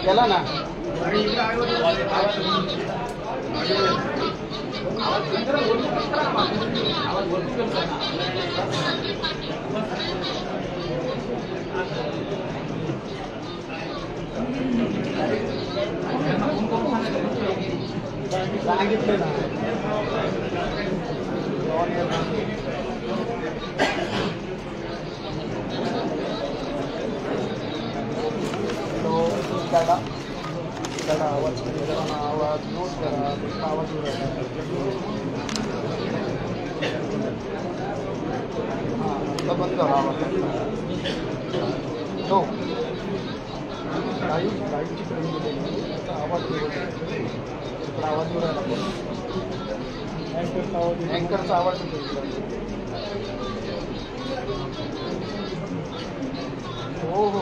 केला ना सांगितले ना आवाज आवाज नोट करा आवाज हां बंद करा आवाज तो लाईटची आवाज आवाज अँकरचा आवाज हो हो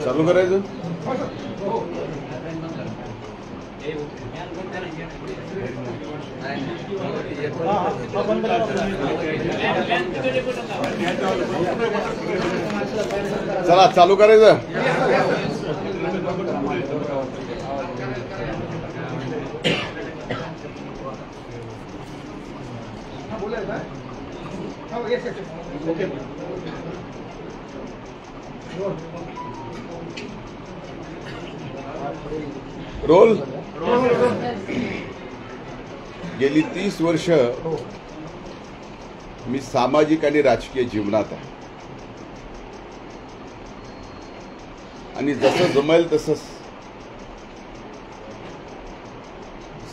चालू करायचं. चला चालू करायचं. रोल. गेली 30 वर्ष मी सामाजिक आणि राजकीय जीवनात आहे आणि जसं जमेल तसं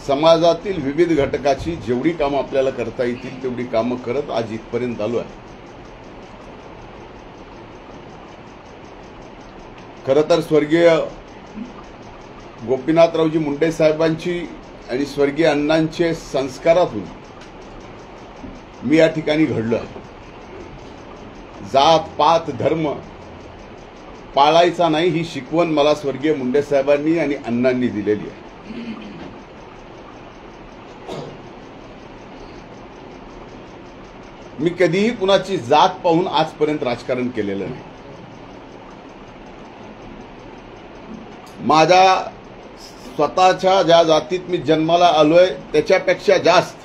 समाजातील विविध घटकाची जेवढी कामं आपल्याला करता येतील तेवढी कामं करत आज इथपर्यंत आलो आहे. खरं तर स्वर्गीय गोपीनाथरावजी मुंडे साहेबांची आणि स्वर्गीय अण्णांचे संस्कारातून मी या ठिकाणी घडलो आहे. जात पात धर्म पाळायचा नाही ही शिकवण मला स्वर्गीय मुंडे साहेबांनी आणि अण्णांनी दिलेली आहे. मी कधीही कुणाची जात पाहून आजपर्यंत राजकारण केलेलं नाही. माझ्या स्वतःच्या ज्या जातीत मी जन्माला आलोय त्याच्यापेक्षा जास्त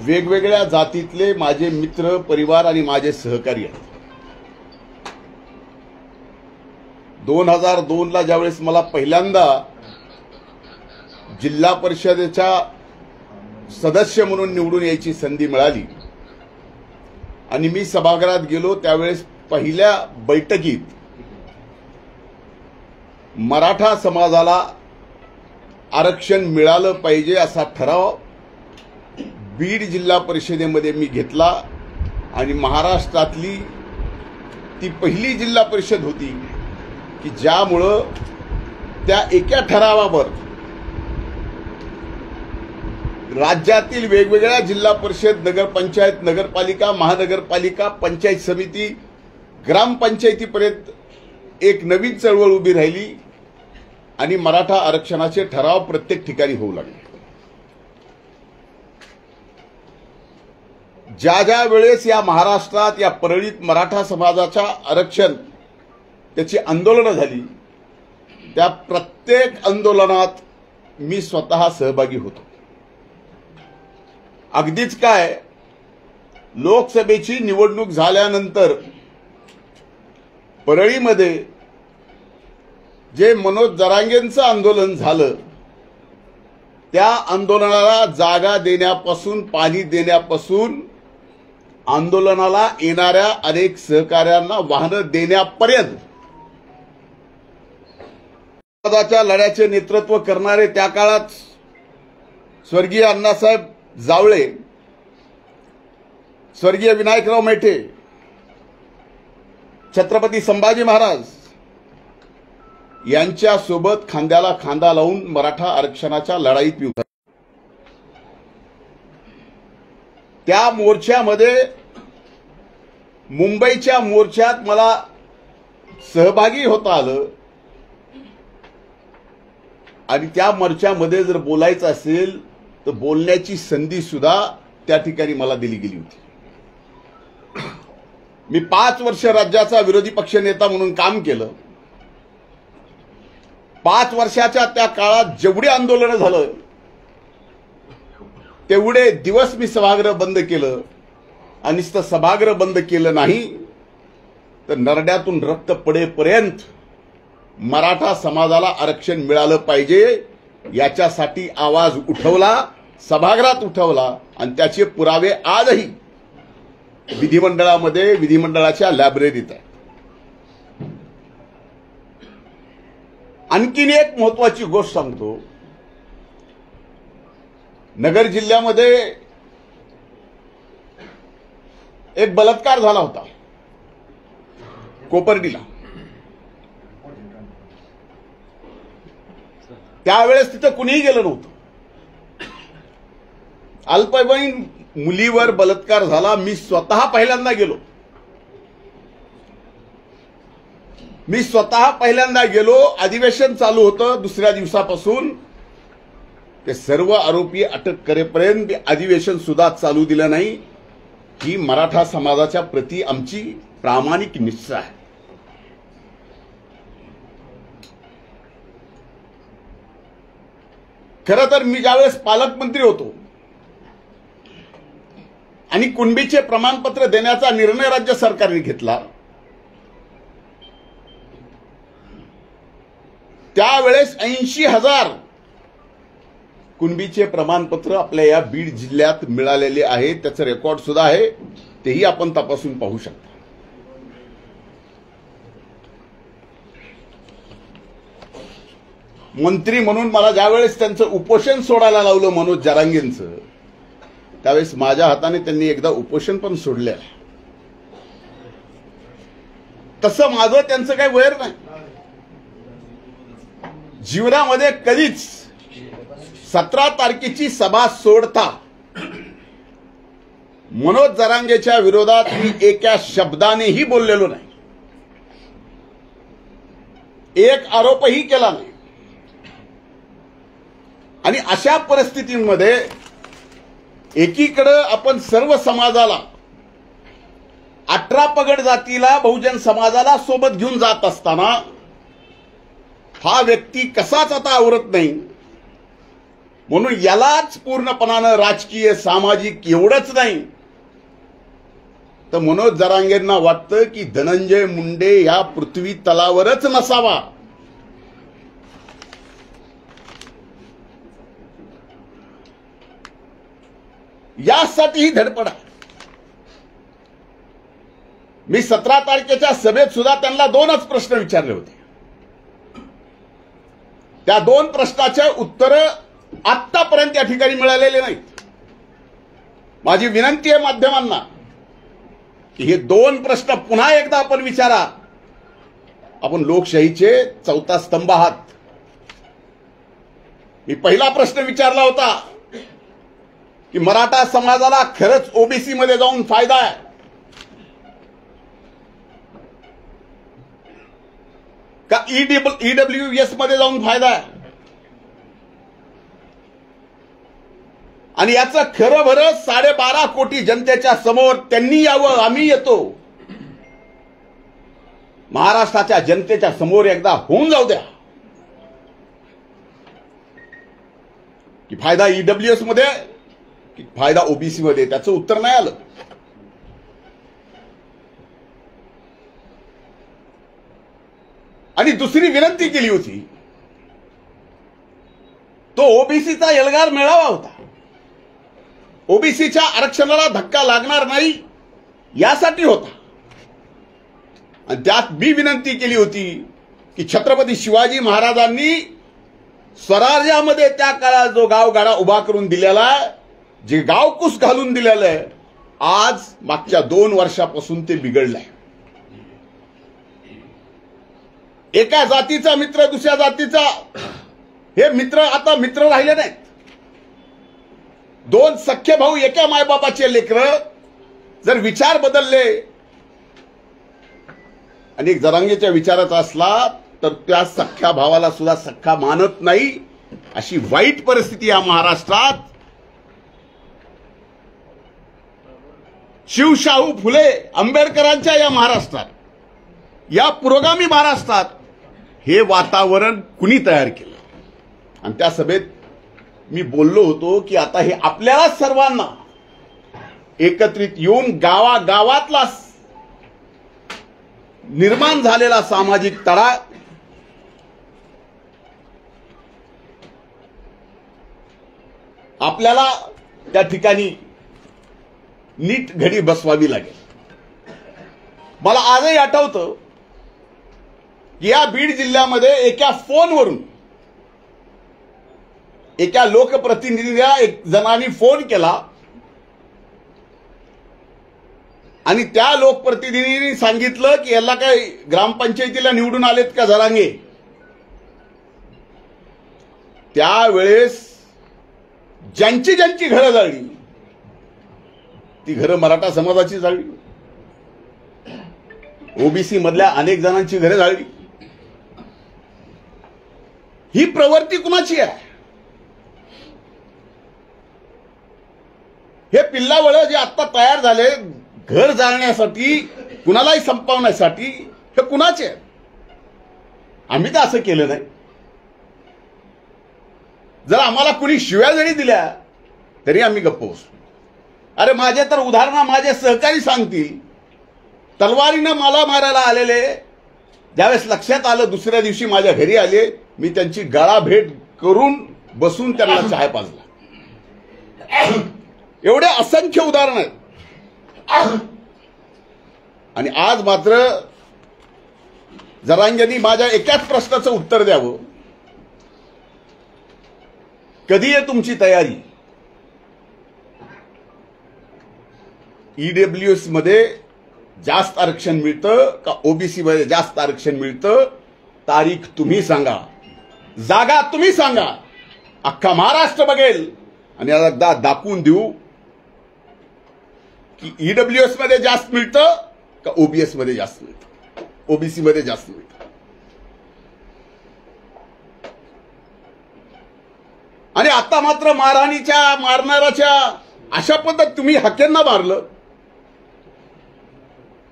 वेगवेगळ्या जातीतले माझे मित्र परिवार आणि माझे सहकारी आहेत. 2002 ला ज्यावेळेस मला पहिल्यांदा जिल्हा परिषदेच्या सदस्य म्हणून निवडून यायची संधी मिळाली आणि मी सभागृहात गेलो त्यावेळेस पहिल्या बैठकीत मराठा समाजाला आरक्षण मिळालं पाहिजे असा ठराव बीड जिल्हा परिषदेमध्ये मी घेतला आणि महाराष्ट्रातली ती पहिली जिल्हा परिषद होती की ज्यामुळं त्या एका ठरावावर राज्यातील वेगवेगळ्या जिल्हा परिषद नगरपंचायत नगरपालिका महानगरपालिका पंचायत समिती ग्रामपंचायतीपर्यंत एक नवीन चळवळ उभी राहिली आणि मराठा आरक्षणाचे ठराव प्रत्येक ठिकाणी होऊ लागले. ज्या ज्या वेळेस या महाराष्ट्रात या परळीत मराठा समाजाच्या आरक्षण त्याची आंदोलनं झाली त्या प्रत्येक आंदोलनात मी स्वतः सहभागी होतो. अगदीच काय लोकसभेची निवडणूक झाल्यानंतर परळीमध्ये जे मनोज जरांगेंचं आंदोलन झालं त्या आंदोलनाला जागा देण्यापासून पाणी देण्यापासून आंदोलनाला येणाऱ्या अनेक सहकाऱ्यांना वाहनं देण्यापर्यंत समाजाच्या लढ्याचे नेतृत्व करणारे त्या काळात स्वर्गीय अण्णासाहेब जावळे स्वर्गीय विनायकराव मेटे छत्रपती संभाजी महाराज यांच्यासोबत खांद्याला खांदा लावून मराठा आरक्षणाच्या लढाईत मी उतरलो. त्या मोर्चामध्ये मुंबईच्या मोर्चात मला सहभागी होता आलं आणि त्या मोर्चामध्ये जर बोलायचं असेल तर बोलण्याची संधी सुद्धा त्या ठिकाणी मला दिली गेली होती. मी 5 वर्ष राज्याचा विरोधी पक्षनेता म्हणून काम केलं. 5 वर्षाच्या त्या काळात जेवढी आंदोलनं झालं तेवढे दिवस मी सभागृह बंद केलं. आणि नुसतं सभागृह बंद केलं नाही तर नरड्यातून रक्त पडेपर्यंत मराठा समाजाला आरक्षण मिळालं पाहिजे याच्यासाठी आवाज उठवला, सभागृहात उठवला. आणि त्याचे पुरावे आजही विधिमंडळामध्ये, विधिमंडळाच्या लायब्ररीत आहे. आणखीन एक महत्वाची गोष्ट सांगतो. नगर जिल्ह्यामध्ये एक बलात्कार झाला होता कोपर्डीला. त्यावेळेस तिथं कुणीही गेलं नव्हतं. अल्पवयीन मुलीवर बलात्कार झाला. मी स्वतः पहिल्यांदा गेलो. अधिवेशन चालू होतं. दुसऱ्या दिवसापासून ते सर्व आरोपी अटक करेपर्यंत अधिवेशन सुद्धा चालू दिलं नाही. ही मराठा समाजाच्या प्रती आमची प्रामाणिक निष्ठा आहे. खरं तर मी ज्यावेळेस पालकमंत्री होतो आणि कुणबीचे प्रमाणपत्र देण्याचा निर्णय राज्य सरकारने घेतला, त्यावेळेस 80,000 कुणबीचे प्रमाणपत्र आपल्या या बीड जिल्ह्यात मिळालेले आहे. त्याचं रेकॉर्ड सुद्धा आहे. तेही आपण तपासून पाहू शकता. मंत्री म्हणून मला ज्यावेळेस त्यांचं उपोषण सोडायला लावलं मनोज जरांगेंचं, त्यावेळेस माझ्या हाताने त्यांनी एकदा उपोषण पण सोडलं. तसं माझं त्यांचं काही वैर नाही. जीवनामध्ये कधीच 17 तारखेची सभा सोडता मनोज जरांगेच्या विरोधात मी एका शब्दानेही बोललेलो नाही. एक आरोपही केला नाही. आणि अशा परिस्थितीमध्ये एकीकडे आपण सर्व समाजाला, 18 पगड जातीला, बहुजन समाजाला सोबत घेऊन जात असताना हा व्यक्ती कसाच आता आवरत नाही. म्हणून यालाच पूर्णपणानं राजकीय, सामाजिक एवढंच नाही तर मनोज जरांगेंना वाटतं की धनंजय मुंडे या पृथ्वी तलावरच नसावा. यासाठी ही धडपड आहे. मी 17 तारखेच्या सभेत सुद्धा त्यांना 2च प्रश्न विचारले होते. त्या 2 प्रश्नाचे उत्तर आतापर्यंत या ठिकाणी मिळालेले नाहीत. माझी विनंती आहे माध्यमांना की हे 2 प्रश्न पुन्हा एकदा आपण विचारा. आपण लोकशाहीचे 4था स्तंभ आहात. मी पहिला प्रश्न विचारला होता की मराठा समाजाला खरंच ओबीसी मध्ये जाऊन फायदा आहे का ईडब्ल्यूएस मध्ये जाऊन फायदा आहे. आणि याचं खरं भरं 12.5 कोटी जनतेच्या समोर त्यांनी यावं, आम्ही येतो. महाराष्ट्राच्या जनतेच्या समोर एकदा होऊन जाऊ द्या की फायदा ईडब्ल्यूएस मध्ये की फायदा ओबीसी मध्ये. त्याचं उत्तर नाही आलं. आणि दुसरी विनंती केली होती तो ओबीसीचा एल्गार मेळावा होता. ओबीसीच्या आरक्षणाला धक्का लागणार नाही यासाठी होता. आणि त्यात मी विनंती केली होती की छत्रपती शिवाजी महाराजांनी स्वराज्यामध्ये त्या काळात जो गावगाडा उभा करून दिलेला, जे गावकुस घालून दिलेलं आहे, आज मागच्या 2 वर्षापासून ते बिघडलंय. एका जातीचा मित्र दुसऱ्या जातीचा, हे मित्र आता मित्र राहिले नाहीत. 2 सख्खे भाऊ एका मायबापाचे लेकरं जर विचार बदलले आणि एक जरांगेच्या विचाराचा असला तर त्या सख्ख्या भावाला सुद्धा सख्खा मानत नाही. अशी वाईट परिस्थिती या महाराष्ट्रात शिवशाहू फुले आंबेडकरांच्या या महाराष्ट्रात, या पुरोगामी महाराष्ट्रात हे वातावरण कुणी तयार केलं? आणि त्या सभेत मी बोललो होतो की आता हे आपल्याला सर्वांना एकत्रित येऊन गावागावातला निर्माण झालेला सामाजिक तडा आपल्याला त्या ठिकाणी नीट घडी बसवावी लागेल. मला आजही आठवतं की या बीड जिल्ह्यामध्ये एका फोनवरून एका लोकप्रतिनिधीला एक जणांनी फोन केला आणि त्या लोकप्रतिनिधींनी सांगितलं की याला काय ग्रामपंचायतीला निवडून आलेत का जरांगे. त्यावेळेस ज्यांची ज्यांची घरं जाळली ती घरं मराठा समाजाची जाळली, ओबीसी मधल्या अनेक जणांची घरं जाळली. ही प्रवृत्ती कुणाची आहे? हे पिल्लावळ जे आता तयार झाले घर जाळण्यासाठी, कुणालाही संपवण्यासाठी, हे कुणाचे आहे? आम्ही तर असं केलं नाही. जर आम्हाला कुणी शिव्या जरी दिल्या तरी आम्ही गप्प बसू. अरे माझे तर उदाहरण माझे सहकारी सांगतील, तलवारीनं मला मारायला आलेले ज्यावेळेस लक्षात आलं, दुसऱ्या दिवशी माझ्या घरी आले, मी त्यांची गळा भेट करून बसून त्यांना चहा पाजला. एवढे असंख्य उदाहरण आहेत. आणि आज मात्र जरांगेंनी माझ्या एकाच प्रश्नाचं उत्तर द्यावं, कधी आहे तुमची तयारी? ईडब्ल्यूएस मध्ये जास्त आरक्षण मिळतं का ओबीसी मध्ये जास्त आरक्षण मिळतं? तारीख तुम्ही सांगा, जागा तुम्ही सांगा. अख्खा महाराष्ट्र बघेल आणि एकदा दाखवून देऊ की ईडब्ल्यूएस मध्ये जास्त मिळतं का ओबीएस मध्ये जास्त मिळतं, ओबीसी मध्ये जास्त मिळतं. आणि आता मात्र मारहाणीच्या मारणाराच्या अशा पद्धत तुम्ही हक्यांना मारलं.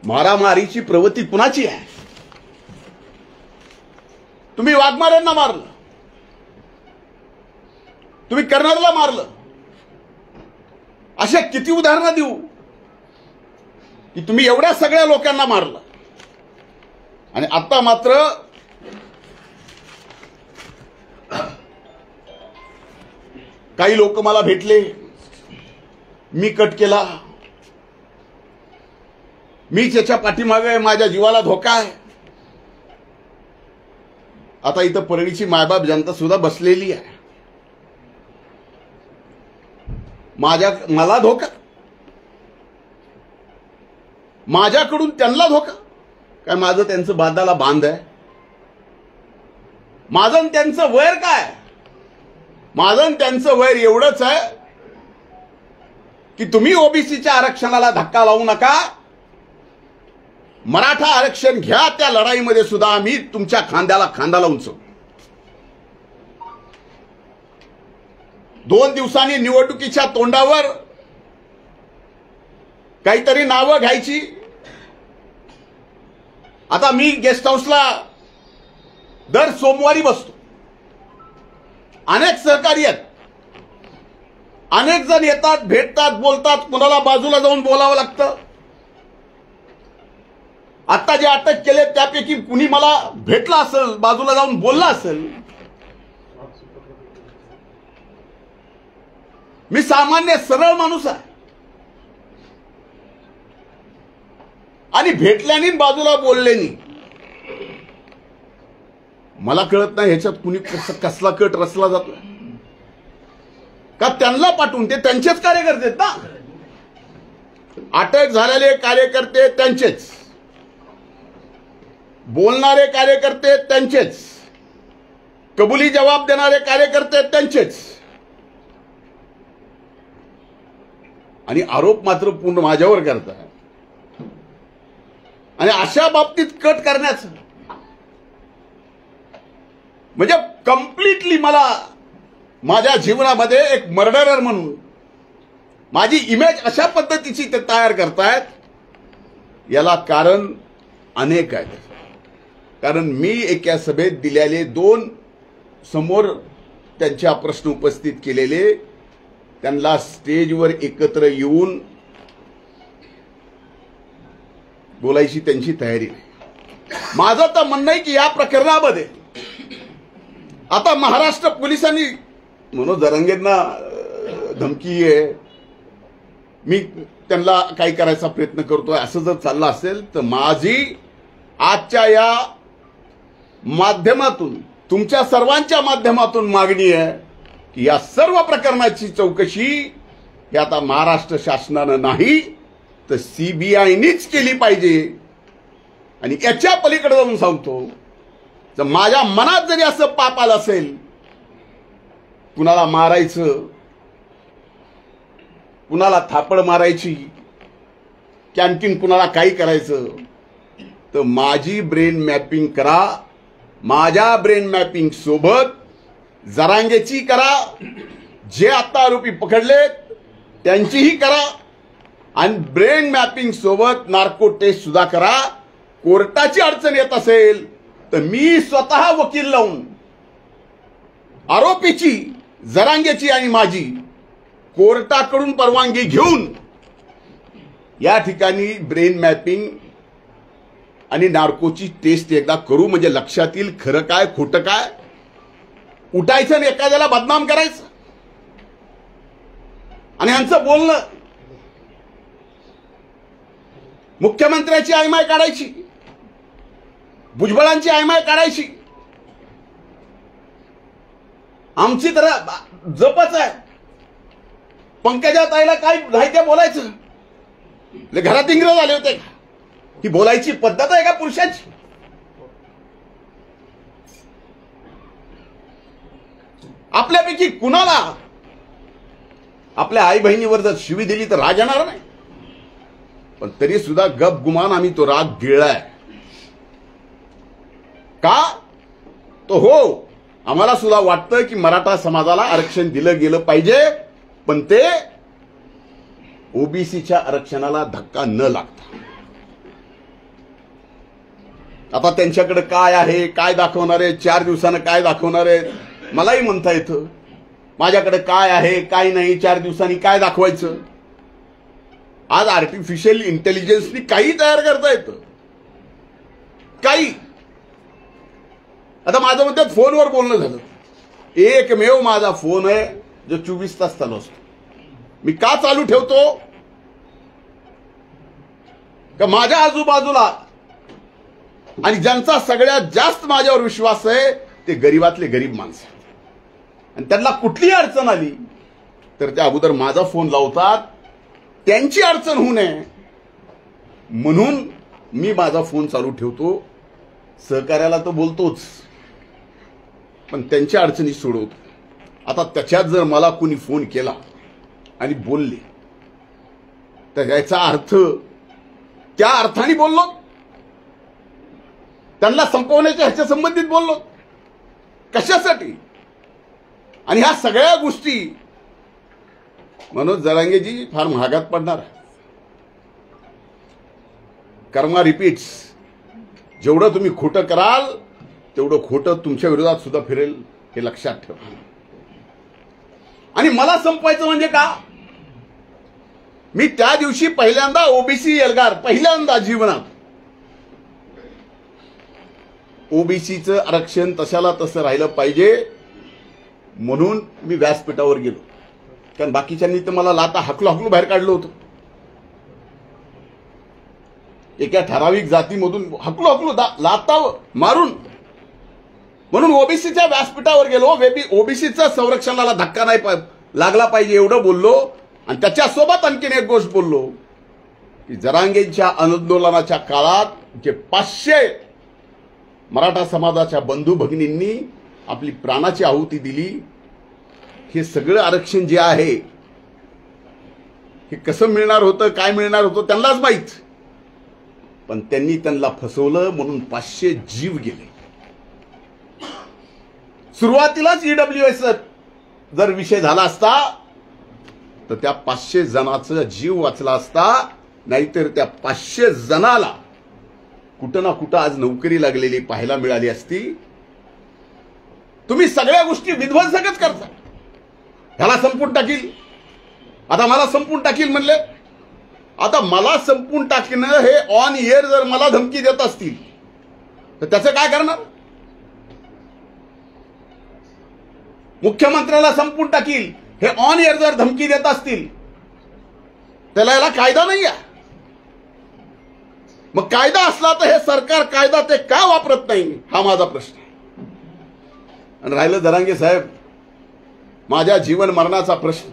मारामारीची प्रवृत्ती कुणाची आहे? तुम्ही वाघमाऱ्यांना मारलं, तुम्ही कर्नालला मारलं. अशा किती उदाहरणं देऊ की तुम्ही एवढ्या सगळ्या लोकांना मारलं. आणि आता मात्र काही लोक मला भेटले, मी कट केला, मी त्याच्या पाठीमागे माझ्या जीवाला धोका आहे. आता इथं परळीची मायबाप जनता सुद्धा बसलेली आहे. मला धोका, माझ्याकडून त्यांना धोका. काय माझं त्यांचं बांधाला बांध आहे? माझं त्यांचं वैर काय? माझं त्यांचं वैर एवढंच आहे की तुम्ही ओबीसीच्या आरक्षणाला धक्का लावू नका, मराठा आरक्षण घ्या. त्या लढाईमध्ये सुद्धा आम्ही तुमच्या खांद्याला खांदा लावून चढू. 2 दिवसांनी निवडणुकीच्या तोंडावर काहीतरी नावं घ्यायची. आता मी गेस्ट हाऊसला दर सोमवारी बसतो. अनेक सहकारी आहेत, अनेक जण येतात, भेटतात, बोलतात. कुणाला बाजूला जाऊन बोलावं लागतं. आता जे अटक केले त्यापैकी कुणी मला भेटला असेल, बाजूला जाऊन बोलला असेल. मी सामान्य सरळ माणूस आहे आणि भेटल्याने बाजूला बोलल्याने मला कळत नाही ह्याच्यात कुणी कसला कट रचला जातो का? त्यांना पाठवून, ते त्यांचेच कार्यकर्ते आहेत ना. अटक झालेले कार्यकर्ते त्यांचेच, बोलणारे कार्यकर्ते त्यांचेच, कबुली जबाब देणारे कार्यकर्ते त्यांचेच. आणि आरोप मात्र पूर्ण माझ्यावर करतात. आणि अशा बाबतीत कट करण्याचं म्हणजे कम्प्लिटली मला माझ्या जीवनामध्ये एक मर्डरर म्हणून माझी इमेज अशा पद्धतीची ते तयार करतायत। याला कारण अनेक आहेत। कारण मी एका सभेत दिलेले 2 समोर त्यांच्या प्रश्न उपस्थित केलेले, त्यांना स्टेजवर एकत्र येऊन बोलायची त्यांची तयारी नाही। माझं तर म्हणणं आहे की या प्रकरणामध्ये आता महाराष्ट्र पोलिसांनी मनोज जरांगेंना धमकी आहे, मी त्यांना काही करायचा प्रयत्न करतोय, असं जर चाललं असेल तर माझी आजच्या या माध्यमातून, तुमच्या सर्वांच्या माध्यमातून मागणी आहे की या सर्व प्रकरणाची चौकशी ही आता महाराष्ट्र शासनानं नाही तर सीबीआयनीच केली पाहिजे। आणि याच्या पलीकडे जाऊन सांगतो, तर माझ्या मनात जरी असं पाप आलं असेल, कुणाला मारायचं, कुणाला थापड मारायची, की आणखीन कुणाला काही करायचं, तर माझी ब्रेन मॅपिंग करा। माझ्या ब्रेन मॅपिंग सोबत जरांगेची करा, जे आता आरोपी पकडलेत त्यांचीही करा, आणि ब्रेन मॅपिंग सोबत नार्को टेस्ट सुद्धा करा। कोर्टाची अडचण येत असेल तर मी स्वतः वकील लावून आरोपीची, जरांगेची आणि माझी कोर्टाकडून परवानगी घेऊन या ठिकाणी ब्रेन मॅपिंग आणि नार्कोची टेस्ट एकदा करू, म्हणजे लक्षात येईल खरं काय खोटं काय। उठायचं आणि एखाद्याला बदनाम करायचं आणि यांचं बोलणं मुख्यमंत्र्याची आयमाय काढायची, भुजबळांची आयमाय काढायची, आमची तर जपच आहे। पंकजा ताईला काय नाही ते बोलायचं, घरात इंग्रज आले होते, ही बोलायची पद्धत आहे का पुरुषाची? आपल्यापैकी कुणाला आपल्या आई बहिणीवर जर शिवी दिली तर राग येणार नाही, पण तरी सुद्धा गप गुमान आम्ही तो राग गिळलाय का? तो हो, आम्हाला सुद्धा वाटतं की मराठा समाजाला आरक्षण दिलं गेलं पाहिजे, पण ते ओबीसीच्या आरक्षणाला धक्का न लागता। आता त्यांच्याकडे काय आहे, काय दाखवणार आहे, 4 दिवसानं काय दाखवणार आहे, मलाही म्हणता येतं माझ्याकडे काय आहे काय नाही, 4 दिवसांनी काय दाखवायचं। आज आर्टिफिशियल इंटेलिजन्सनी काही तयार करता येतं, काही। आता माझं म्हणतात फोनवर बोलणं झालं, एकमेव माझा फोन आहे जो 24 तास चालू असतो। मी का चालू ठेवतो? का माझ्या आजूबाजूला आणि ज्यांचा सगळ्यात जास्त माझ्यावर विश्वास आहे ते गरीबातले गरीब माणसं, आणि त्यांना कुठलीही अडचण आली तर त्या अगोदर माझा फोन लावतात, त्यांची अडचण होऊ नये म्हणून मी माझा फोन चालू ठेवतो। सहकार्याला तर बोलतोच, पण त्यांच्या अडचणी सोडवतो। आता त्याच्यात जर मला कोणी फोन केला आणि बोलले तर याचा अर्थ त्या अर्थाने बोललो, त्यांना संपवण्याच्या ह्याच्या संबंधित बोललो, कशासाठी? आणि ह्या सगळ्या गोष्टी मनोज जरांगेजी फार महागात पडणार। कर्मा रिपीट्स, जेवढं तुम्ही खोटं कराल तेवढं खोटं तुमच्या विरोधात सुद्धा फिरेल, हे लक्षात ठेवा। आणि मला संपवायचं म्हणजे का? मी त्या दिवशी पहिल्यांदा ओबीसी एल्गार, पहिल्यांदा जीवनात ओबीसीचं आरक्षण तशाला तसं राहिलं पाहिजे म्हणून मी व्यासपीठावर गेलो, कारण बाकीच्यांनी तर मला लाता हकलू बाहेर काढलं होतं। एका ठराविक जातीमधून हकलू लाता मारून, म्हणून ओबीसीच्या व्यासपीठावर गेलो। ओबीसीच्या संरक्षणाला धक्का नाही लागला पाहिजे एवढं बोललो, आणि त्याच्यासोबत आणखीन एक गोष्ट बोललो की जरांगेंच्या आंदोलनाच्या काळात जे 500 मराठा समाजाच्या बंधू भगिनींनी आपली प्राणाची आहुती दिली, हे सगळं आरक्षण जे आहे हे कसं मिळणार होतं, काय मिळणार होतं त्यांनाच माहित, पण त्यांनी त्यांना फसवलं म्हणून 500 जीव गेले। सुरुवातीलाच ईडब्ल्यूएस जर विषय झाला असता तर त्या 500 जणांचा जीव वाचला असता, नाहीतर त्या 500 जणाला कुठं ना कुठं आज नोकरी लागलेली पाहायला मिळाली असती. तुम्ही सगळ्या गोष्टी विध्वंसकच करता. ह्याला संपून टाकील, आता मला संपून टाकील म्हणले. आता मला संपून टाकणं हे ऑन एअर जर मला धमकी देत असतील तर त्याचं काय करणार? मुख्यमंत्र्याला संपून टाकील हे ऑन एअर जर धमकी देत असतील त्याला याला कायदा नाही आहे. मग कायदा असला तर हे सरकार कायदा ते का वापरत नाही, हा माझा प्रश्न आहे. आणि राहिलं जरांगे साहेब, माझ्या जीवन मरणाचा प्रश्न,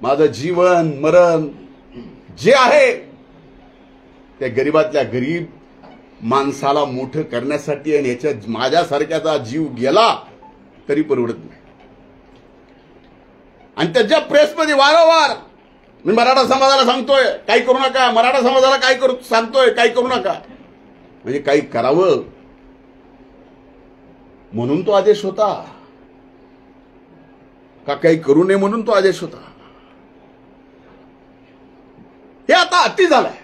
माझं जीवन मरण जे आहे त्या गरीबातल्या गरीब माणसाला मोठं करण्यासाठी, आणि याच्यात माझ्यासारख्याचा जीव गेला तरी परवडत नाही. आणि त्याच्या प्रेसमध्ये वारंवार मी मराठा समाजाला सांगतोय काही करू नका, मराठा समाजाला काय करू सांगतोय काही करू नका, म्हणजे काही करावं म्हणून तो आदेश होता का काही करू नये म्हणून तो आदेश होता? हे आता अति झालंय,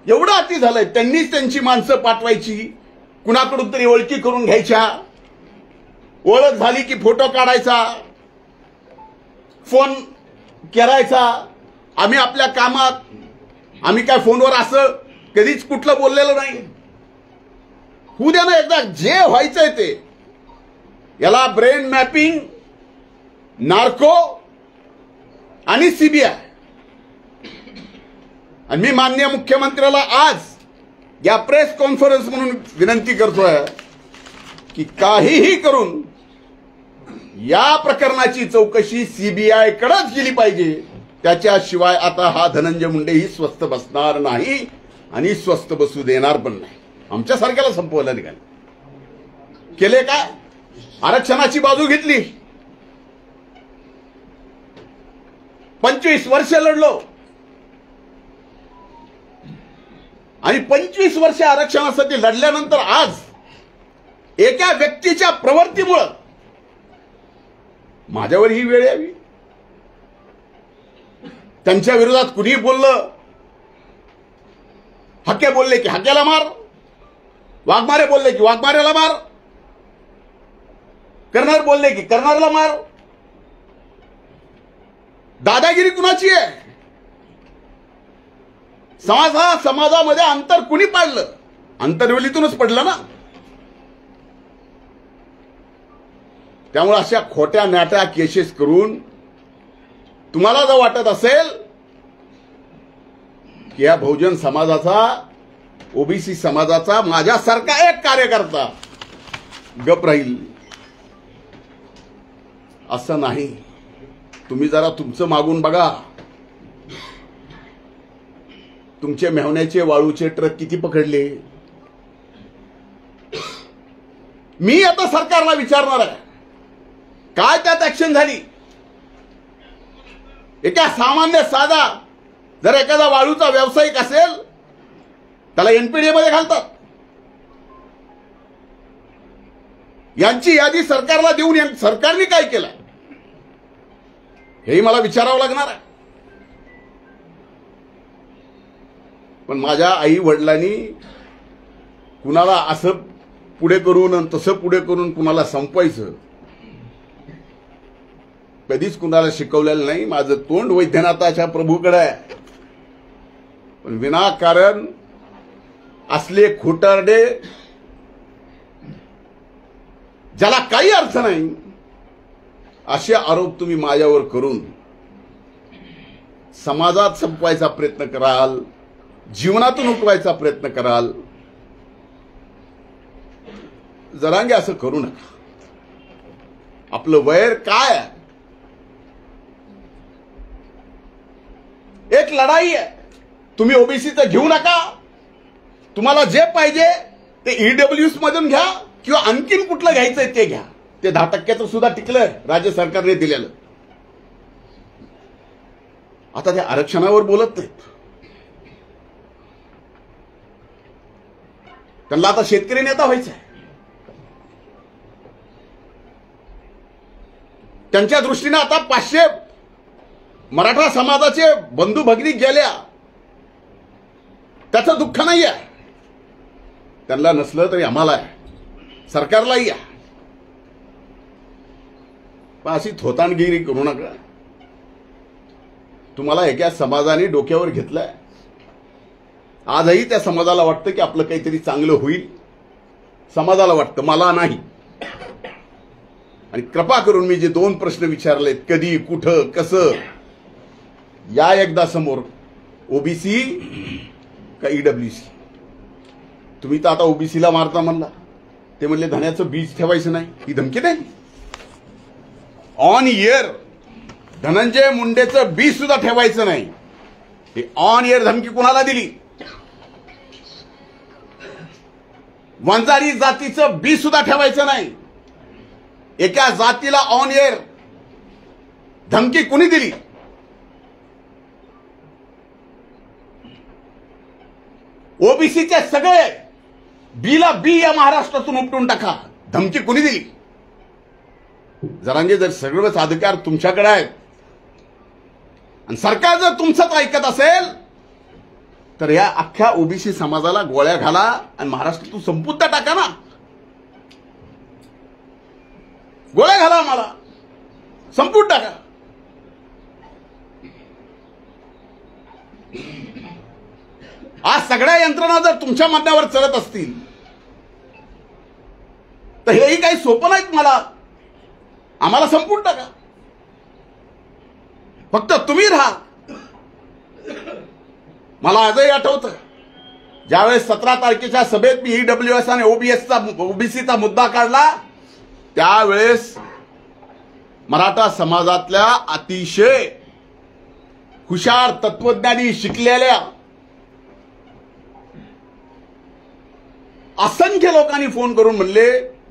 एवढं अति झालंय. त्यांनीच त्यांची माणसं पाठवायची, कुणाकडून तरी ओळखी करून घ्यायच्या, ओळख झाली की फोटो काढायचा, फोन करायचा. आम्ही आपल्या कामात, आम्ही काय फोनवर असं कधीच कुठलं बोललेलं नाही. होऊ द्या ना एकदा, जे व्हायचंय ते. याला ब्रेन मॅपिंग, नार्को आणि सीबीआय. आणि मी माननीय मुख्यमंत्र्याला आज या प्रेस कॉन्फरन्स म्हणून विनंती करतोय की काहीही करून या प्रकरणाची चौकशी सीबीआय कडेच गेली पाहिजे. त्याच्याशिवाय आता हा धनंजय मुंडेही स्वस्थ बसणार नाही आणि स्वस्थ बसू देणार पण नाही. आमच्यासारख्याला संपवायला निघाले. केले काय? आरक्षणाची बाजू घेतली, 25 वर्ष लढलो आणि 25 वर्ष आरक्षणासाठी लढल्यानंतर आज एका व्यक्तीच्या प्रवृत्तीमुळे माझ्यावर ही वेळ यावी. त्यांच्या विरोधात कुणी बोललं, हक्के बोलले की हक्क्याला मार, वाघमारे बोलले की वाघमारेला मार, करणार बोलले की करणारला मार. दादागिरी कुणाची आहे? समाजामध्ये अंतर कुणी पाडलं? अंतरवेलीतूनच पडलं ना. त्यामुळे अशा खोट्या नाट्या केसेस करून तुम्हाला जर वाटत असेल की या बहुजन समाजाचा, ओबीसी समाजाचा माझ्यासारखा एक कार्यकर्ता गप राहील, असं नाही. तुम्ही जरा तुमचं मागून बघा. तुमचे मेहण्याचे वाळूचे ट्रक किती पकडले? मी आता सरकारला विचारणार आहे, काय त्यात ऍक्शन झाली? एका सामान्य साधा जर एखादा वाळूचा व्यावसायिक असेल त्याला एनपीडीए मध्ये घालतात. यांची यादी सरकारला देऊन सरकारने काय केलं हेही मला विचारावं लागणार आहे. पण माझ्या आई वडिलांनी कुणाला असं पुढे करून आणि तसं पुढे करून कुणाला संपवायचं कधीच कुणाला शिकवलेलं नाही. माझं तोंड वैद्यनाथाच्या प्रभूकडे आहे. पण विनाकारण असले खोटारडे ज्याला काही अर्थ नाही असे आरोप तुम्ही माझ्यावर करून समाजात संपवायचा प्रयत्न कराल, जीवनातून उठवायचा प्रयत्न कराल. जरांगे असं करू नका. आपलं वैर काय आहे? एक लढाई आहे. तुम्ही ओबीसीचं घेऊ नका. तुम्हाला जे पाहिजे ते ईडब्ल्यूएस मधून घ्या किंवा आणखीन कुठलं घ्यायचंय ते घ्या. ते 10% सुद्धा टिकलंय राज्य सरकारने दिलेलं. आता ते आरक्षणावर बोलत नाहीत. त्यांना आता शेतकरी नेता व्हायचं आहे. त्यांच्या दृष्टीने आता 500 मराठा समाजाचे बंधू भगिनी गेल्या, त्याचं दुःख नाही आहे. त्यांना नसलं तरी आम्हाला आहे, सरकारलाही आहे. पण अशी थोतांडगिरी करू नका. तुम्हाला एका समाजाने डोक्यावर घेतलंय. आजही त्या समाजाला वाटतं की आपलं काहीतरी चांगलं होईल. समाजाला वाटतं, मला नाही. आणि कृपा करून मी जे 2 प्रश्न विचारलेत, कधी, कुठं, कसं, या एकदा समोर. ओबीसी का ईडब्ल्यूसी? तुम्ही तर आता ओबीसीला मारता म्हणला, ते म्हणले धन्याचं बीज ठेवायचं नाही. ही धमकी नाही. ऑन इयर धनंजय मुंडेचं बीज सुद्धा ठेवायचं नाही. ही ऑन इयर धमकी कुणाला दिली? वंजारी जातीचं बीज सुद्धा ठेवायचं नाही. एका जातीला ऑन एअर धमकी कुणी दिली? ओबीसीचे सगळे बीला बी या महाराष्ट्रातून उपटून टाका. धमकी कुणी दिली? जरांगे, जर सगळेच अधिकार तुमच्याकडे आहेत आणि सरकार जर तुमचंच ऐकत असेल तर या अख्ख्या ओबीसी समाजाला गोळ्या घाला आणि महाराष्ट्रातून संपून टाका ना. गोळ्या घाला, आम्हाला संपून टाका. आज सगळ्या यंत्रणा जर तुमच्या म्हणण्यावर चलत असतील तर हेही काही सोपं नाहीत. आम्हाला संपून टाका. फक्त तुम्ही राहा. मला आजही आठवतं, ज्यावेळेस 17 तारखेच्या सभेत मी ईडब्ल्यूएस आणि ओबीसीचा मुद्दा काढला, त्यावेळेस मराठा समाजातल्या अतिशय हुशार, तत्वज्ञानी, शिकलेल्या असंख्य लोकांनी फोन करून म्हणले,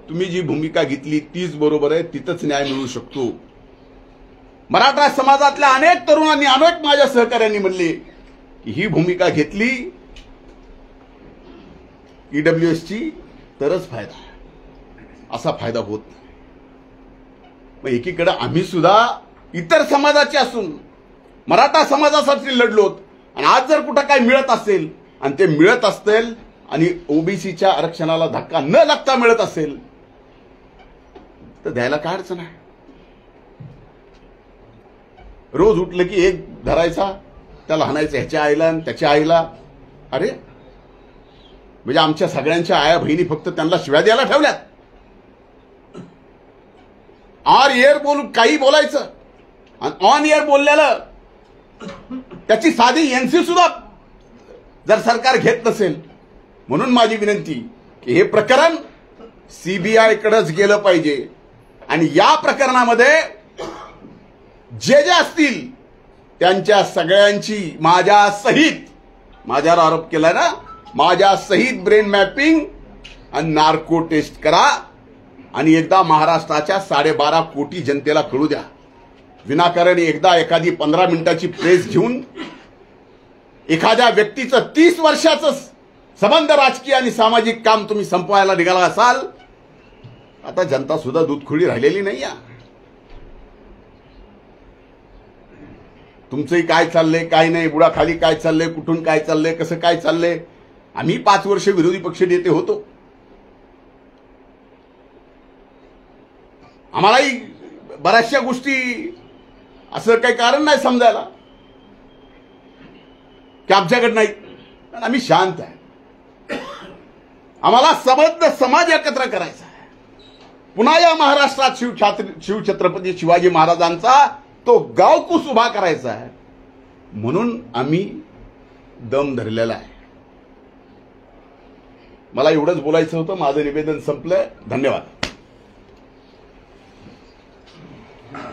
तुम्ही जी भूमिका घेतली तीच बरोबर आहे, तिथंच न्याय मिळू शकतो. मराठा समाजातल्या अनेक तरुणांनी, अनेक माझ्या सहकाऱ्यांनी म्हणले की ही भूमिका घेतली ईडब्ल्यूएसची तरच फायदा आहे, असा फायदा होत नाही. मग एकीकडे आम्ही सुद्धा इतर समाजाचे असून मराठा समाजासाठी लढलोत. आणि आज जर कुठं काही मिळत असेल आणि ते मिळत असतील आणि ओबीसीच्या आरक्षणाला धक्का न लागता मिळत असेल तर द्यायला काय अडचण आहे? रोज उठलं की एक धरायचा, त्याला हाणायचं ह्याच्या आईला आणि त्याच्या आईला. अरे म्हणजे आमच्या सगळ्यांच्या आया बहिणी फक्त त्यांना शिव्या द्यायला ठेवल्यात. ऑन एअर बोलून काही बोलायचं आणि ऑन एअर बोललेलं त्याची साधी एनसी सुद्धा जर सरकार घेत नसेल. म्हणून माझी विनंती की हे प्रकरण सीबीआय कडेच गेलं पाहिजे आणि या प्रकरणामध्ये जे जे असतील त्यांच्या सगळ्यांची माझ्या सहित, माझ्यावर आरोप केलाय ना, माझ्या सहित ब्रेन मॅपिंग आणि नार्को टेस्ट करा आणि एकदा महाराष्ट्राच्या 12.5 कोटी जनतेला कळू द्या. विनाकारण एकदा एखादी 15 मिनिटाची प्रेस घेऊन एखाद्या व्यक्तीचं 30 वर्षाचं संबंध, राजकीय आणि सामाजिक काम तुम्ही संपवायला निघाला असाल. आता जनता सुद्धा दूधखोळी राहिलेली नाही. तुमचंही काय चाललंय, काय नाही, बुडाखाली काय चाललंय, कुठून काय चाललंय, कसं काय चाललंय. आम्ही 5 वर्ष विरोधी पक्ष नेते होतो. आम्हालाही बऱ्याचशा गोष्टी असं काही कारण नाही समजायला की आमच्याकडे नाही. आम्ही शांत आहे. आम्हाला सबंध समाज एकत्र करायचा आहे. पुन्हा या महाराष्ट्रात शिवछत्रपती शिवाजी महाराजांचा तो गावकूस उभा करायचा आहे. म्हणून आम्ही दम धरलेला आहे. मला एवढंच बोलायचं होतं. माझं निवेदन संपलंय. धन्यवाद.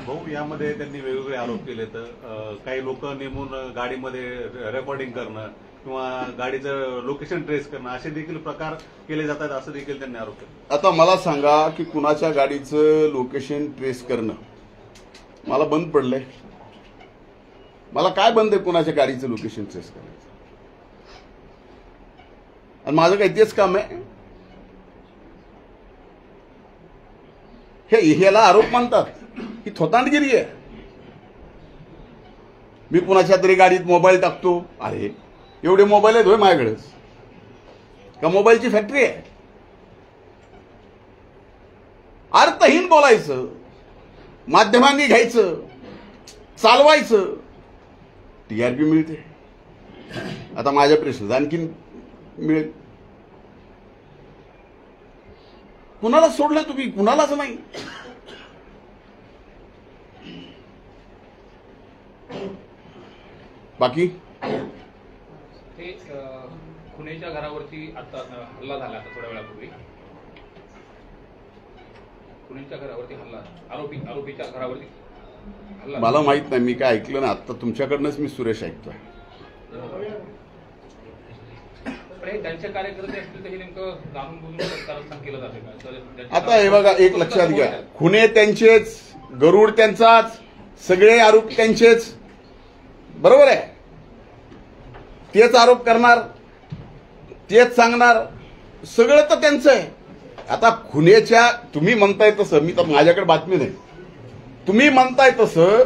भाऊ, यामध्ये त्यांनी वेगवेगळे आरोप केले. तर काही लोक नेमून गाडीमध्ये रेकॉर्डिंग करणं किंवा गाडीचं लोकेशन ट्रेस करणं असे देखील प्रकार केले जातात, असं देखील त्यांनी आरोप केला. आता मला सांगा की कुणाच्या गाडीचं लोकेशन ट्रेस करणं मला बंद पडलंय? मला काय बंद आहे कुणाच्या गाडीचं लोकेशन ट्रेस करायचं? आणि माझं काही तेच काम आहे? ह्याला आरोप मानतात. ही थोतांडगिरी आहे. मी कुणाच्या तरी गाडीत मोबाईल टाकतो. अरे एवढे मोबाईल आहेत होय माझ्याकडेच का मोबाईलची फॅक्टरी आहे? अर्थहीन बोलायचं, माध्यमांनी घ्यायचं, चालवायचं, टीआरपी मिळते. आता माझ्या प्रश्न आणखीन मिळेल. कुणाला सोडलं तुम्ही? कुणालाच नाही. बाकी ते खुनेच्या घरावरती आता हल्ला झाला आता थोड्या वेळापूर्वी. खुनेच्या घरावरती हल्ला, आरोपीच्या घरावरती हल्ला. मला माहित नाही, मी काय ऐकलं ना. आता तुमच्याकडनंच मी सुरेश ऐकतोय. त्यांचे कार्यकर्ते असतील तर हे नेमकं जाणून बुजून कारस्थान केलं जाते का? आता हे बघा, एक लक्षात घ्या, खुने त्यांचेच, गरुड त्यांचाच, सगळे आरोप त्यांचेच. बरोबर आहे. तेच आरोप करणार, तेच सांगणार, सगळं तर त्यांचं आहे. आता खुनेच्या तुम्ही म्हणताय तसं, मी तर माझ्याकडे बातमी नाही, तुम्ही म्हणताय तसं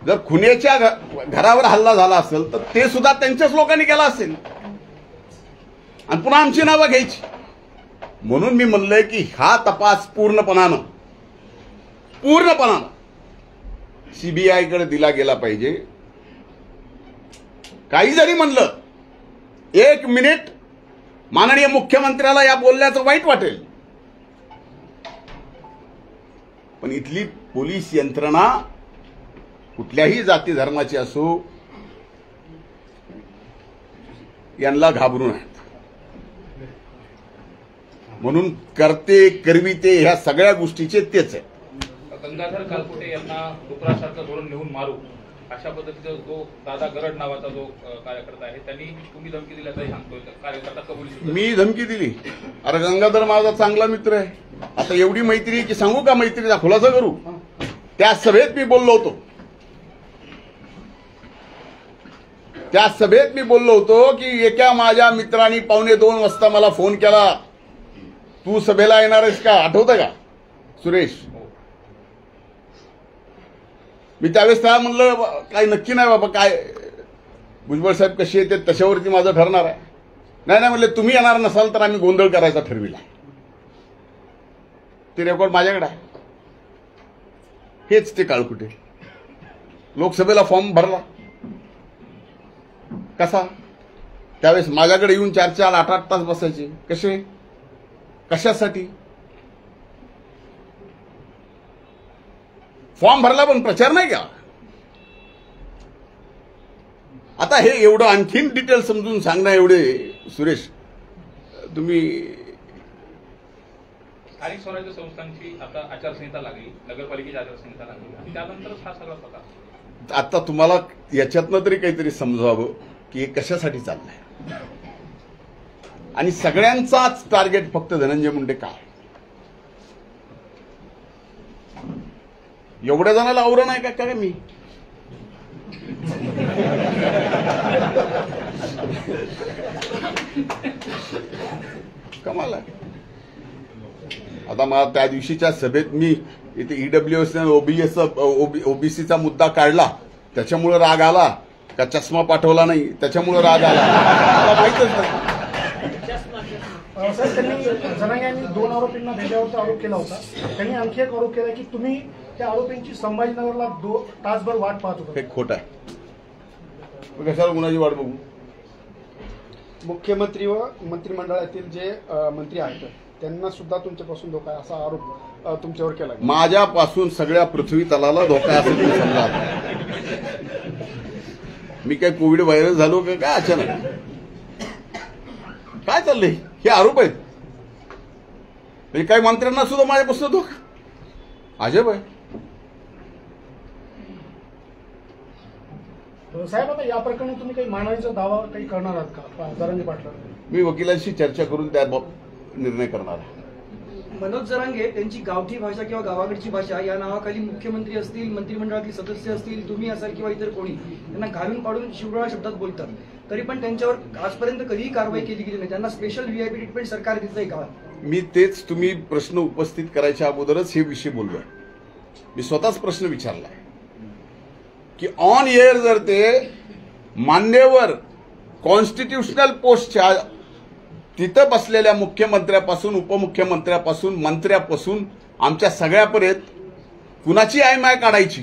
जर खुनेच्या घरावर हल्ला झाला असेल तर ते सुद्धा त्यांच्याच लोकांनी केला असेल आणि पुन्हा आमची नावं घ्यायची. म्हणून मी म्हणलंय की हा तपास पूर्णपणानं सीबीआयकडे दिला गेला पाहिजे. काही जरी म्हणलं, 1 मिनिट माननीय मुख्यमंत्र्याला या बोलण्याचं वाईट वाटेल, पण इथली पोलीस यंत्रणा कुठल्याही जाती धर्माची असो यांना घाबरून आहेत. म्हणून करते करविते ह्या सगळ्या गोष्टीचे तेच आहे. गंगाधर कालकुटे यांना डुकरासारखं धोरण घेऊन मारू अशा पद्धतीचा जो दादा गरड नावाचा जो कार्यकर्ता आहे त्यांनी तुम्ही धमकी दिल्याचाही सांगतोय. कार्यकर्ता कबुली. मी धमकी दिली? अरे गंगाधर माझा चांगला मित्र आहे. आता एवढी मैत्री की सांगू का? मैत्रीचा खुलासा करू. त्या सभेत मी बोललो होतो की एका माझ्या मित्रांनी 1:45 वाजता मला फोन केला, तू सभेला येणार आहेस का? आठवतं का सुरेश? मी त्यावेळेस त्याला म्हणलं काही नक्की नाही बाबा, काय भुजबळ साहेब कशी येते तशावरती माझं ठरणार आहे. नाही म्हणले, तुम्ही येणार नसाल तर आम्ही गोंधळ करायचा ठरविला. ते रेकॉर्ड माझ्याकडे आहे. हेच ते काळकुटे. लोकसभेला फॉर्म भरला कसा? त्यावेळेस माझ्याकडे येऊन 4-4, 8-8 तास बसायचे. कसे? कशासाठी? फॉर्म भरला पण प्रचार नाही केला. आता हे एवढं आणखीन डिटेल समजून सांगणं एवढे सुरेश तुम्ही. स्थानिक स्वराज्य संस्थांची आता आचारसंहिता लागली, नगरपालिकेची आचारसंहिता लागली आणि त्यानंतरच हा सगळा प्रकार. आता तुम्हाला याच्यातनं तरी काहीतरी समजावं की हे कशासाठी चाललंय आणि सगळ्यांचाच टार्गेट फक्त धनंजय मुंडे का? एवढ्या जणाला आवरण आहे का काय? मी कमाल आहे. आता मला त्या दिवशीच्या सभेत मी इथे ईडब्ल्यूएस ओबीसीचा मुद्दा काढला, त्याच्यामुळे राग आला का? चष्मा पाठवला नाही त्याच्यामुळे राग आला? मला माहितच नाही. साहेब, त्यांनी जरांगे यांनी 2 आरोपींना भेटल्यावरचा आरोप केला होता. त्यांनी आणखी एक आरोप केला की तुम्ही त्या आरोपींची संभाजीनगरला 2 तासभर वाट पाहत होता. हे खोट आहे. कशाला कुणाची वाट बघू? मुख्यमंत्री व मंत्रिमंडळातील जे मंत्री आहेत त्यांना सुद्धा तुमच्यापासून धोका आहे असा आरोप तुमच्यावर केला. माझ्यापासून सगळ्या पृथ्वी तलाला धोका आहे असं तुम्ही समजा. मी काय कोविड व्हायरस झालो का काय अचानक? काय चाललंय? हे आरोप आहेत. म्हणजे काही मंत्र्यांना सुद्धा माझ्यापासून धोका. अजब आहे. साहेब, आता या प्रकरणी तुम्ही काही मानहानीचा दावा काही करणार आहात का जरांगे पाटलांवर? मी वकिलांशी चर्चा करून त्या निर्णय करणार आहे. मनोज जरांगे त्यांची गावठी भाषा किंवा गावाकडची भाषा या नावाखाली मुख्यमंत्री असतील, मंत्रिमंडळातील सदस्य असतील, तुम्ही असाल किंवा इतर कोणी त्यांना घालून पाडून शिवराळ शब्दात बोलतात. तरी पण त्यांच्यावर आजपर्यंत कधीही कारवाई केली गेली नाही. त्यांना स्पेशल व्हीआयपी ट्रीटमेंट सरकार देतंय का? मी तेच तुम्ही प्रश्न उपस्थित करायच्या अगोदरच हे विषय बोललोय मी स्वतःच प्रश्न विचारला की ऑन एअर जर ते मान्यवर कॉन्स्टिट्यूशनल पोस्टच्या तिथं बसलेल्या मुख्यमंत्र्यापासून उपमुख्यमंत्र्यापासून मंत्र्यापासून आमच्या सगळ्यापर्यंत कुणाची आयमाय काढायची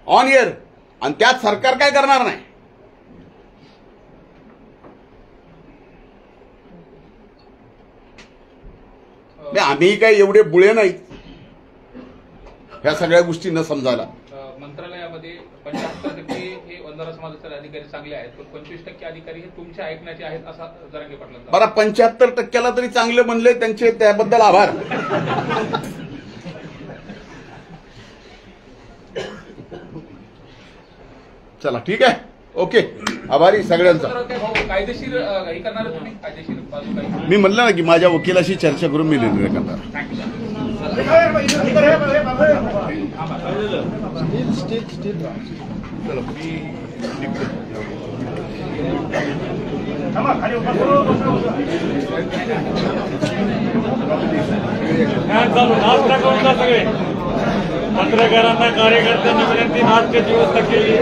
ऑन एअर, आणि त्यात सरकार काय करणार नाही. आम्ही काय एवढे बुळे नाहीत ह्या सगळ्या गोष्टी न समजायला. मंत्रालयामध्ये 75% हे वंजारा समाजाचे अधिकारी चांगले आहेत, पण 25% अधिकारी हे तुमच्या ऐकण्याचे आहेत असा जरांगे पाटलांचा. बरं, 75%ला तरी चांगले म्हणले, त्यांचे त्याबद्दल आभार. चला ठीक आहे, ओके, आभारी सगळ्यांचा. कायदेशीर हे करणार तुम्ही, कायदेशीर बाजू काही मी म्हणलं ना की माझ्या वकिलाशी चर्चा करून मी निर्णय करणार. चला मी सगळे पत्रकारांना कार्यकर्त्यांना विनंती, नाटकाची व्यवस्था केली.